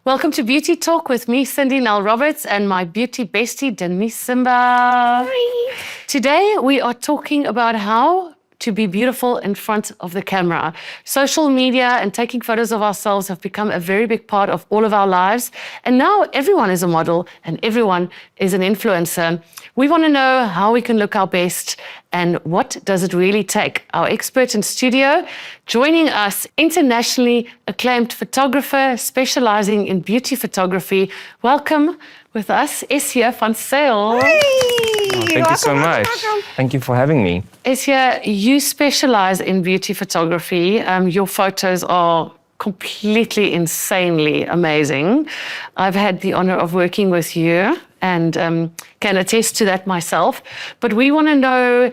Welcome to Beauty Talk with me, Cindy Nell-Roberts, and my beauty bestie, Denise Zimba. Hi. Today, we are talking about how to be beautiful in front of the camera. Social media and taking photos of ourselves have become a very big part of all of our lives. And now everyone is a model and everyone is an influencer. We want to know how we can look our best and what does it really take. Our expert in studio, joining us, internationally acclaimed photographer specializing in beauty photography. Welcome with us, SJ Van Zyl. Thank you so much. Thank you for having me. SJ, you specialize in beauty photography. Your photos are completely insanely amazing. I've had the honor of working with you and can attest to that myself. But we want to know,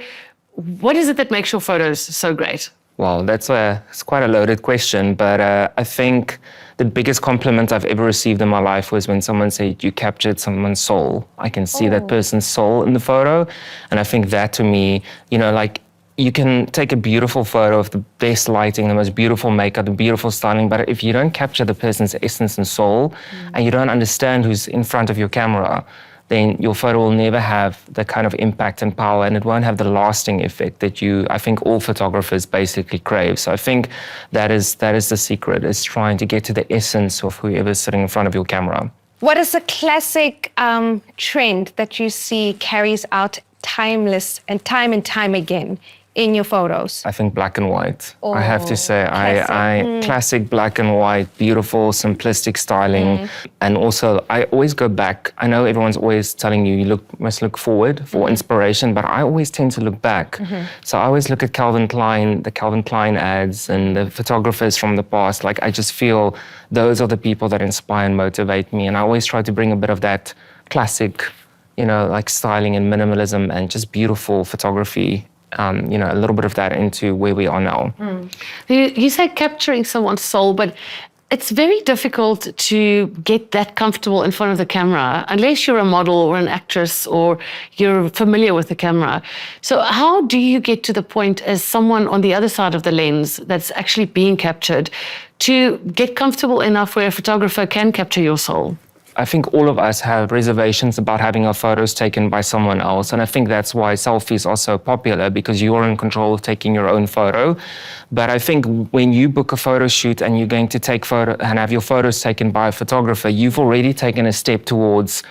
what is it that makes your photos so great? Well, it's quite a loaded question, but I think the biggest compliment I've ever received in my life was when someone said, you captured someone's soul. I can see that person's soul in the photo. And I think that to me, you can take a beautiful photo of the best lighting, the most beautiful makeup, the beautiful styling, but if you don't capture the person's essence and soul, and you don't understand who's in front of your camera, then your photo will never have the kind of impact and power, and it won't have the lasting effect that I think all photographers basically crave. So I think that is the secret, is trying to get to the essence of whoever's sitting in front of your camera. What is a classic trend that you see carries out timeless and time again in your photos? I think black and white. I have to say, classic black and white, beautiful, simplistic styling. And also, I always go back. I know everyone's always telling you must look forward for inspiration, but I always tend to look back. So I always look at the Calvin Klein ads and the photographers from the past. I just feel those are the people that inspire and motivate me. And I always try to bring a bit of that classic, styling and minimalism and just beautiful photography, a little bit of that into where we are now. You say capturing someone's soul, but it's very difficult to get that comfortable in front of the camera unless you're a model or an actress or you're familiar with the camera. So how do you get to the point as someone on the other side of the lens that's actually being captured to get comfortable enough where a photographer can capture your soul? I think all of us have reservations about having our photos taken by someone else. And I think that's why selfies are so popular, because you're in control of taking your own photo. But I think when you book a photo shoot and you're going to take photo and have your photos taken by a photographer, you've already taken a step towards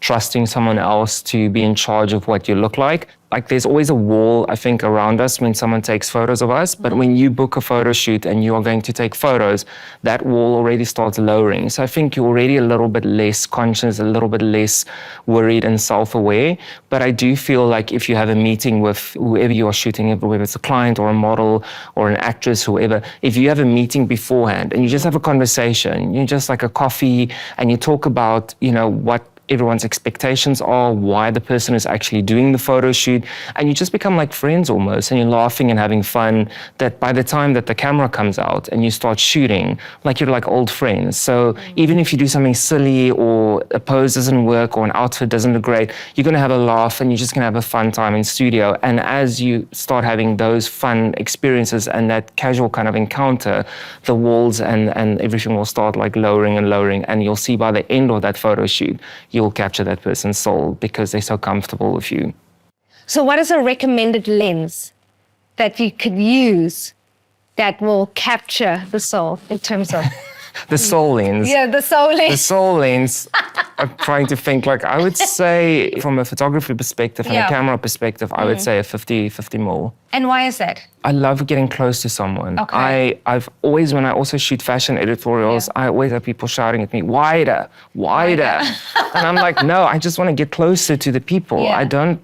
trusting someone else to be in charge of what you look like. There's always a wall, I think, around us when someone takes photos of us. But when you book a photo shoot and you are going to take photos, that wall already starts lowering. So I think you're already a little bit less conscious, a little bit less worried and self-aware. But I do feel like if you have a meeting with whoever you are shooting, whether it's a client or a model or an actress, whoever, if you have a meeting beforehand and you just have a conversation, you just like a coffee and you talk about, what everyone's expectations are, why the person is actually doing the photo shoot, and you just become like friends almost, and you're laughing and having fun, that by the time that the camera comes out and you start shooting, you're like old friends. So even if you do something silly or a pose doesn't work or an outfit doesn't look great, you're going to have a laugh and you're just going to have a fun time in studio. And as you start having those fun experiences and that casual kind of encounter, the walls and everything will start lowering and lowering, and you'll see by the end of that photo shoot, you'll capture that person's soul because they're so comfortable with you. So what is a recommended lens that you could use that will capture the soul in terms of... The soul lens. Yeah, the soul lens. The soul lens. I'm trying to think, I would say from a photography perspective and a camera perspective, I would say a 50 mil. And why is that? I love getting close to someone. Okay. I've always, when I also shoot fashion editorials, I always have people shouting at me, wider. And I'm like, no, I just want to get closer to the people. I don't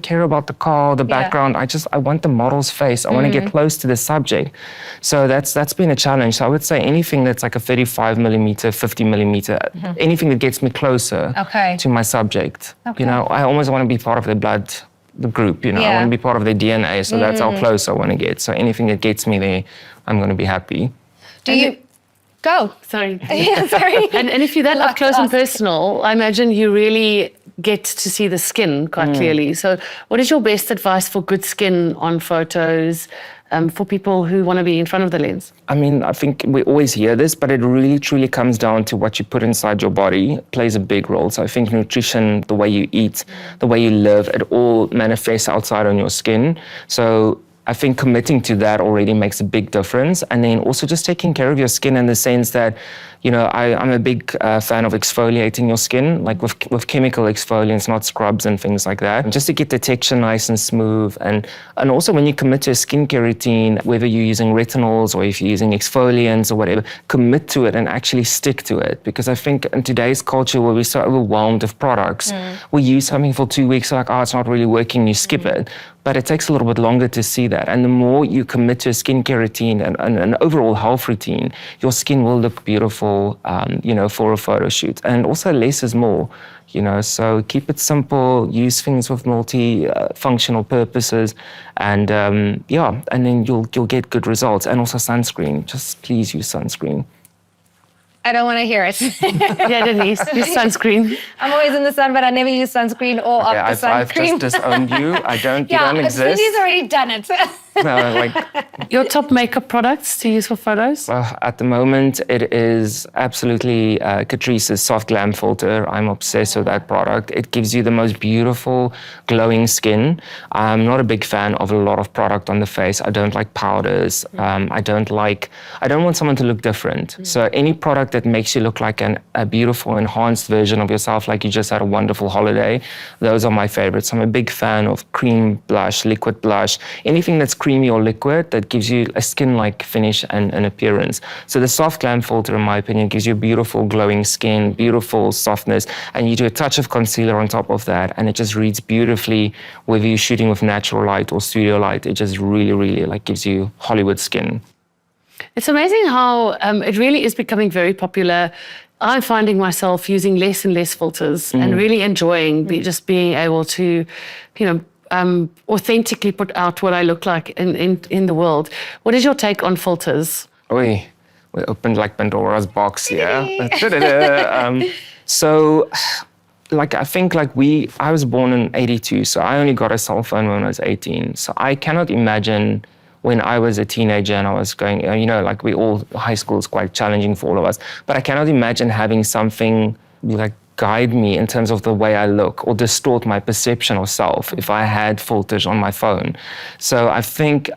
care about the car, the background. I want the model's face. I want to get close to the subject. So that's been a challenge. So I would say anything that's like a 35 millimeter, 50 millimeter, anything that gets me closer to my subject. I almost want to be part of the group, I want to be part of their DNA. So that's how close I want to get. So anything that gets me there, I'm going to be happy. Do you go? Sorry. Sorry. And if you're that up close and personal, I imagine you really get to see the skin quite clearly. So what is your best advice for good skin on photos? for people who want to be in front of the lens? I mean, I think we always hear this, but it really truly comes down to what you put inside your body. It plays a big role. So I think nutrition, the way you eat, the way you live, it all manifests outside on your skin. So I think committing to that already makes a big difference. And then also just taking care of your skin in the sense that, you know, I'm a big fan of exfoliating your skin, like with chemical exfoliants, not scrubs and things like that, just to get the texture nice and smooth. And also when you commit to a skincare routine, whether you're using retinols or if you're using exfoliants or whatever, commit to it and actually stick to it. Because I think in today's culture where we're so overwhelmed with products, we use something for 2 weeks, like, oh, it's not really working, you skip it. But it takes a little bit longer to see that. And the more you commit to a skincare routine and an overall health routine, your skin will look beautiful, you know, for a photo shoot. And also less is more, you know, so keep it simple, use things with multi-functional purposes, and and then you'll get good results. And also sunscreen, just please use sunscreen. I don't want to hear it. Yeah, Denise, use sunscreen. I'm always in the sun, but I never use sunscreen or after sunscreen. I've just disowned you. You don't exist. Cindy's already done it. No, like, Your top makeup products to use for photos? at the moment, it is absolutely Catrice's Soft Glam Filter. I'm obsessed with that product. It gives you the most beautiful, glowing skin. I'm not a big fan of a lot of product on the face. I don't like powders. I don't want someone to look different. So any product that makes you look like a beautiful, enhanced version of yourself, like you just had a wonderful holiday, those are my favorites. I'm a big fan of cream blush, liquid blush, anything that's creamy or liquid that gives you a skin-like finish and an appearance. So the Soft Glam Filter, in my opinion, gives you beautiful glowing skin, beautiful softness, and you do a touch of concealer on top of that, and it just reads beautifully, whether you're shooting with natural light or studio light. It just really, really like gives you Hollywood skin. It's amazing how it really is becoming very popular. I'm finding myself using less and less filters and really enjoying just being able to, you know, authentically put out what I look like in the world. What is your take on filters? We opened like Pandora's box here. So, like, I think like I was born in 82, so I only got a cell phone when I was 18. So I cannot imagine when I was a teenager and I was going, you know, like high school is quite challenging for all of us, but I cannot imagine having something like guide me in terms of the way I look or distort my perception of self if I had filters on my phone. So I think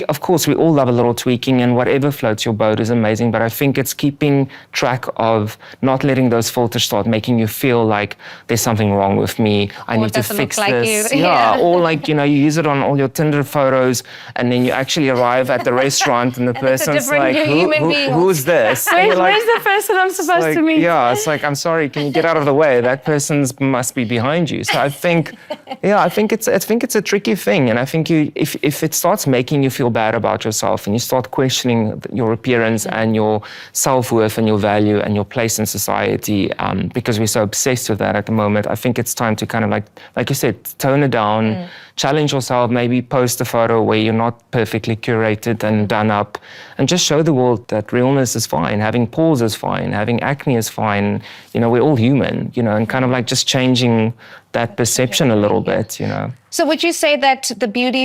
of course we all love a little tweaking, and whatever floats your boat is amazing, but I think it's keeping track of not letting those filters start making you feel like there's something wrong with me. I need to fix this. Yeah, or like, you know, you use it on all your Tinder photos and then you actually arrive at the restaurant and the person's like, who's this? Where's the person I'm supposed to meet? Yeah, it's like, I'm sorry, can you get out of the way? That person must be behind you. So I think it's a tricky thing. And I think if it starts making you feel bad about yourself and you start questioning your appearance and your self-worth and your value and your place in society, because we're so obsessed with that at the moment, I think it's time to kind of like you said, tone it down, challenge yourself, maybe post a photo where you're not perfectly curated and done up, and just show the world that realness is fine, having pores is fine, having acne is fine. You know, we're all human, you know, and kind of like just changing that perception a little bit, you know. So would you say that the beauty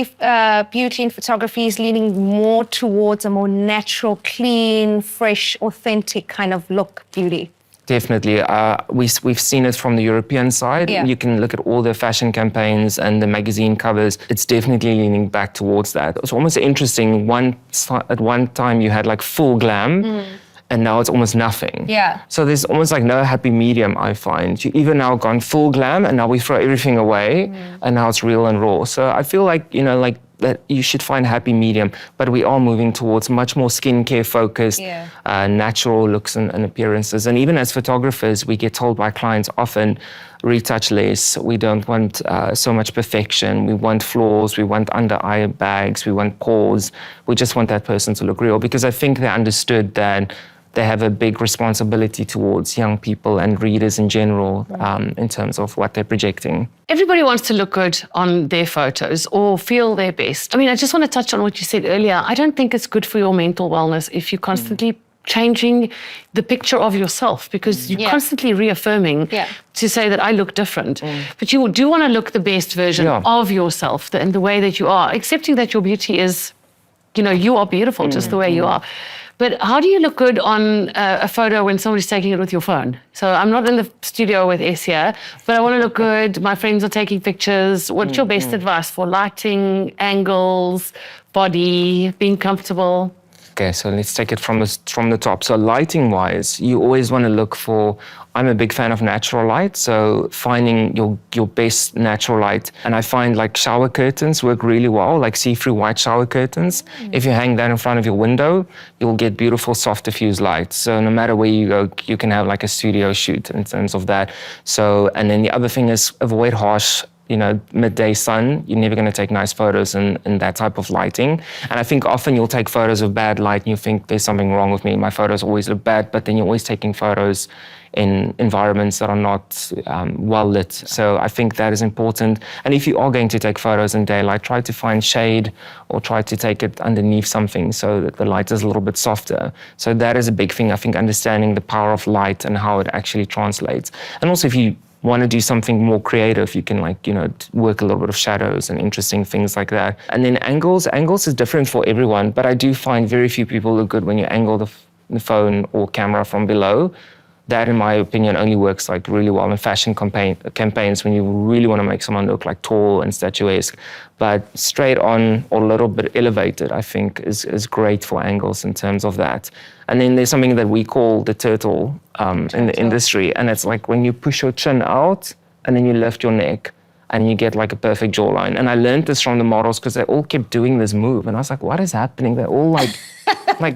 in photography is leaning more towards a more natural, clean, fresh, authentic kind of look beauty? Definitely. We've seen it from the European side. Yeah. You can look at all the fashion campaigns and the magazine covers. It's definitely leaning back towards that. It's almost interesting. At one time you had like full glam, and now it's almost nothing. Yeah. So there's almost like no happy medium, I find. You even now gone full glam, and now we throw everything away, and now it's real and raw. So I feel like, you know, like that you should find happy medium, but we are moving towards much more skincare focused, natural looks and appearances. And even as photographers, we get told by clients often, retouch less. We don't want so much perfection. We want flaws. We want under eye bags. We want pores. We just want that person to look real, because I think they understood that they have a big responsibility towards young people and readers in general, in terms of what they're projecting. Everybody wants to look good on their photos or feel their best. I mean, I just want to touch on what you said earlier. I don't think it's good for your mental wellness if you're constantly changing the picture of yourself, because you're constantly reaffirming to say that I look different. But you do want to look the best version of yourself in the way that you are, accepting that your beauty is you are beautiful just the way you are. But how do you look good on a photo when somebody's taking it with your phone? So I'm not in the studio with S here, but I want to look good. My friends are taking pictures. What's your best advice for lighting, angles, body, being comfortable? Okay, so let's take it from the top. So lighting-wise, you always want to look for, I'm a big fan of natural light, so finding your best natural light. And I find like shower curtains work really well, like see-through white shower curtains. If you hang that in front of your window, you'll get beautiful soft diffuse light. So no matter where you go, you can have like a studio shoot in terms of that. So, and then the other thing is avoid harsh midday sun. You're never going to take nice photos in that type of lighting. And I think often you'll take photos of bad light and you think there's something wrong with me. My photos always look bad, but then you're always taking photos in environments that are not well lit. So I think that is important. And if you are going to take photos in daylight, try to find shade or try to take it underneath something so that the light is a little bit softer. So that is a big thing, I think, understanding the power of light and how it actually translates. And also if you want to do something more creative, you can work a little bit of shadows and interesting things like that. And then angles is different for everyone, but I do find very few people look good when you angle the phone or camera from below. That, in my opinion, only works like really well in fashion campaigns when you really want to make someone look like tall and statuesque. But straight on or a little bit elevated, I think, is great for angles in terms of that. And then there's something that we call the turtle in the industry, and it's like when you push your chin out and then you lift your neck and you get like a perfect jawline. And I learned this from the models because they all kept doing this move, and I was like, what is happening? They're all like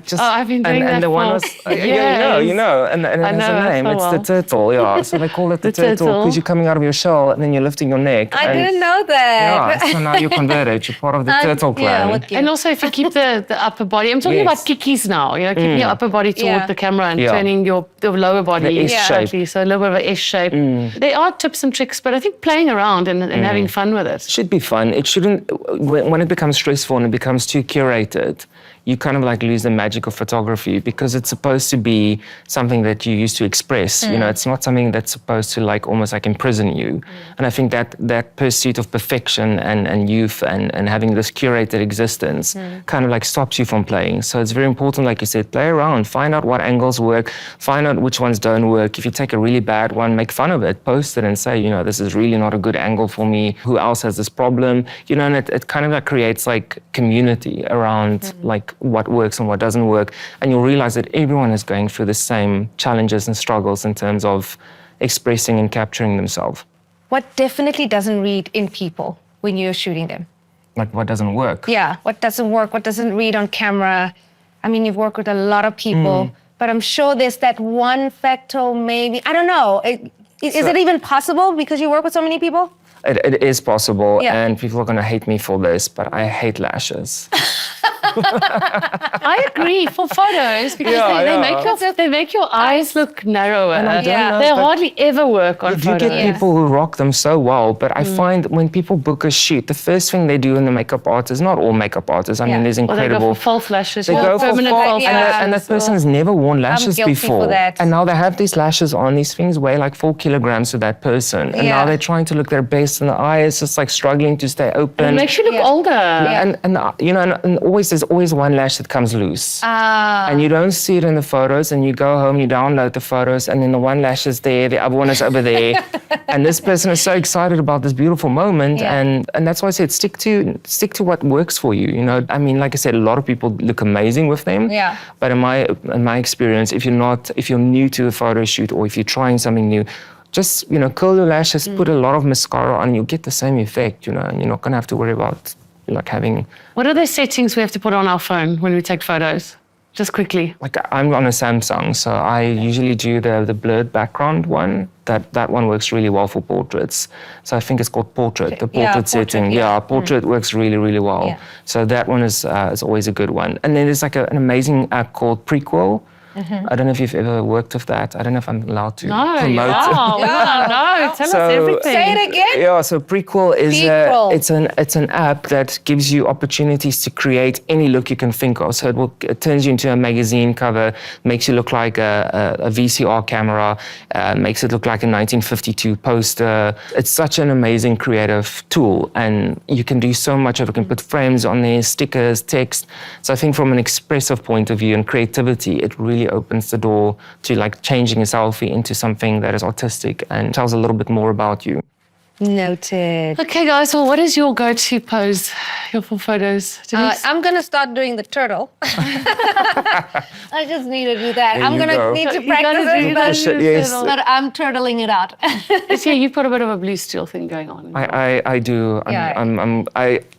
just. Oh, I've been doing that. And the one was, you know, and it has a name. It's the turtle, yeah. So they call it the turtle because you're coming out of your shell and then you're lifting your neck. I didn't know that. Yeah, so now you're converted. You're part of the turtle clan. And also, if you keep the upper body, I'm talking about kikis now. Keeping your upper body toward the camera and turning your lower body. The S shape. So a little bit of an S shape. There are tips and tricks, but I think playing around and having fun with it. Should be fun. It shouldn't, when it becomes stressful and it becomes too curated, you kind of like lose the magic of photography because it's supposed to be something that you use to express. It's not something that's supposed to like almost like imprison you. And I think that pursuit of perfection and youth and having this curated existence kind of like stops you from playing. So it's very important, like you said, play around, find out what angles work, find out which ones don't work. If you take a really bad one, make fun of it, post it and say, this is really not a good angle for me. Who else has this problem? And it kind of like creates like community around like what works and what doesn't work. And you'll realize that everyone is going through the same challenges and struggles in terms of expressing and capturing themselves. What definitely doesn't read in people when you're shooting them? Like what doesn't work? Yeah, what doesn't work, what doesn't read on camera. I mean, you've worked with a lot of people, but I'm sure there's that one factor maybe, I don't know. Is it even possible because you work with so many people? It is possible, and people are going to hate me for this, but I hate lashes. I agree for photos because they make your eyes look narrower. And I don't know, they hardly ever work on photos. You get people who rock them so well, but I find when people book a shoot, the first thing they do in the makeup artist, not all makeup artists, I mean, there's incredible. Or they go for false lashes. They go for permanent false lashes. And that person has never worn lashes before. For that. And now they have these lashes on. These things weigh like 4 kilograms to that person. And now they're trying to look their best, and the eye is just like struggling to stay open. It makes you look older. And there's always one lash that comes loose. And you don't see it in the photos, and you go home, you download the photos, and then the one lash is there, the other one is over there. And this person is so excited about this beautiful moment. And that's why I said stick to what works for you. I mean, like I said, a lot of people look amazing with them. Yeah. But in my experience, if you're new to a photo shoot or if you're trying something new, just curl your lashes, put a lot of mascara on, you'll get the same effect, and you're not gonna have to worry about like having. What are the settings we have to put on our phone when we take photos? Just quickly. Like I'm on a Samsung, so I usually do the blurred background one. That one works really well for portraits. So I think it's called portrait, the portrait setting. Portrait works really, really well. Yeah. So that one is always a good one. And then there's like an amazing app called Prequel, I don't know if you've ever worked with that. I don't know if I'm allowed to No, promote no, tell us everything. Say it again. Yeah, so Prequel is Prequel. it's an app that gives you opportunities to create any look you can think of. So it turns you into a magazine cover, makes you look like a VCR camera, makes it look like a 1952 poster. It's such an amazing creative tool, and you can do so much of it. You can put frames on there, stickers, text. So I think from an expressive point of view and creativity, it really opens the door to like changing a selfie into something that is artistic and tells a little bit more about you. Noted. Okay, guys, well, what is your go-to pose for photos? Denise? I'm gonna start doing the turtle. I just need to do that. There I'm you gonna go. need to You gotta practice do it, that. but, Shit, yes. but I'm turtling it out. Yeah, you've got a bit of a blue steel thing going on. I do.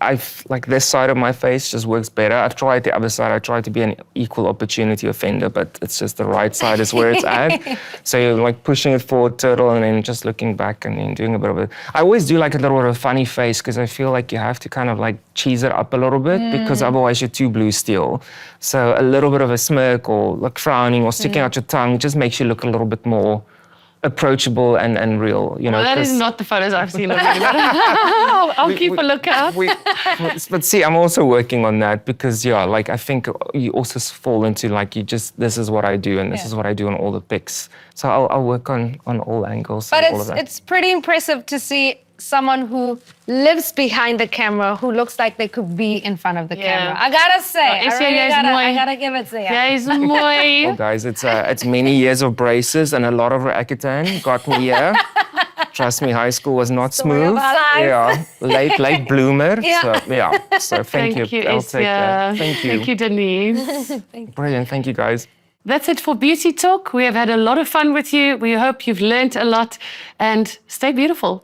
I've like this side of my face just works better. I've tried the other side. I tried to be an equal opportunity offender, but it's just the right side is where it's at. So you're like pushing it forward, turtle, and then just looking back and then doing a bit of it. I always do like a little bit of a funny face because I feel like you have to kind of like cheese it up a little bit because otherwise you're too blue steel. So a little bit of a smirk or like frowning or sticking out your tongue just makes you look a little bit more approachable and real, you know. Well, that is 'cause not the photos I've seen of you, but I'll keep a lookout. but see, I'm also working on that because, yeah, like I think you also fall into like this is what I do and this is what I do on all the pics. So I'll work on all angles. But and all of that. it's pretty impressive to see someone who lives behind the camera who looks like they could be in front of the camera. I gotta say, I gotta give it to you. Ja, is mooi. Well, guys, it's many years of braces and a lot of Accutane got me here. Trust me, high school was not smooth. about life. Yeah, late bloomer. Yeah. So yeah, so thank you. I'll take that. Thank you. Thank you, Denise. Brilliant. Thank you, guys. That's it for Beauty Talk. We have had a lot of fun with you. We hope you've learned a lot and stay beautiful.